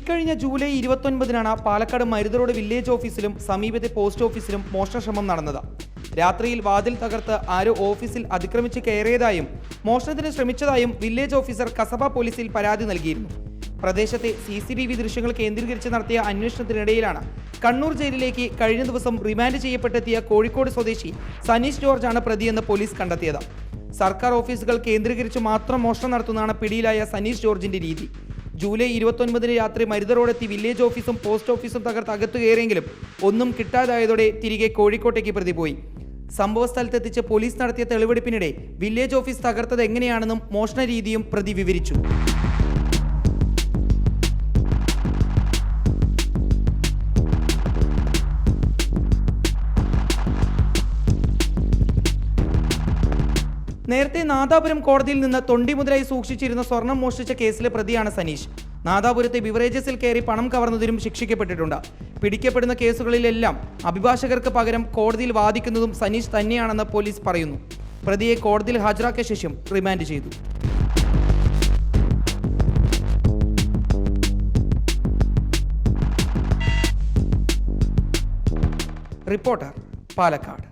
ഇക്കഴിഞ്ഞ July 29-നാണ് Palakkad Marutharode village ഓഫീസിലും സമീപത്തെ പോസ്റ്റ് ഓഫീസിലും മോഷണശ്രമം നടന്നത്. രാത്രിയിൽ വാതിൽ തകർത്ത് ആരോ ഓഫീസിൽ അതിക്രമിച്ച് കയറിയതായും മോഷണത്തിന് ശ്രമിച്ചതായും വില്ലേജ് ഓഫീസർ കസബ പോലീസിൽ പരാതി നൽകിയിരുന്നു. പ്രദേശത്തെ CCTV ദൃശ്യങ്ങൾ കേന്ദ്രീകരിച്ച് നടത്തിയ അന്വേഷണത്തിനിടയിലാണ് കണ്ണൂർ ജയിലിലേക്ക് കഴിഞ്ഞ ദിവസം റിമാൻഡ് ചെയ്യപ്പെട്ടെത്തിയ കോഴിക്കോട് സ്വദേശി സനീഷ് ജോർജ് ആണ് പ്രതിയെന്ന് പോലീസ് കണ്ടെത്തിയത്. സർക്കാർ ഓഫീസുകൾ കേന്ദ്രീകരിച്ച് മാത്രം മോഷണം നടത്തുന്നതാണ് പിടിയിലായ സനീഷ് ജോർജിന്റെ രീതി. ജൂലൈ 29-ന് രാത്രി മരുതറോഡെത്തി വില്ലേജ് ഓഫീസും പോസ്റ്റ് ഓഫീസും തകർത്ത് അകത്തു കയറിയെങ്കിലും ഒന്നും കിട്ടാതായതോടെ തിരികെ കോഴിക്കോട്ടേക്ക് പ്രതി പോയി. സംഭവ സ്ഥലത്തെത്തിച്ച് പോലീസ് നടത്തിയ തെളിവെടുപ്പിനിടെ വില്ലേജ് ഓഫീസ് തകർത്തത് എങ്ങനെയാണെന്നും മോഷണ രീതിയും പ്രതി വിവരിച്ചു. നേരത്തെ നാദാപുരം കോടതിയിൽ നിന്ന് തൊണ്ടി മുതലായി സൂക്ഷിച്ചിരുന്ന സ്വർണം മോഷ്ടിച്ച കേസിലെ പ്രതിയാണ് സനീഷ്. നാദാപുരത്തെ ബിവറേജസിൽ കയറി പണം കവർന്നതിനും ശിക്ഷിക്കപ്പെട്ടിട്ടുണ്ട്. പിടിക്കപ്പെടുന്ന കേസുകളിലെല്ലാം അഭിഭാഷകർക്ക് പകരം കോടതിയിൽ വാദിക്കുന്നതും സനീഷ് തന്നെയാണെന്ന് പോലീസ് പറയുന്നു. പ്രതിയെ കോടതിയിൽ ഹാജരാക്കിയ ശേഷം റിമാൻഡ് ചെയ്തു. റിപ്പോർട്ടർ, പാലക്കാട്.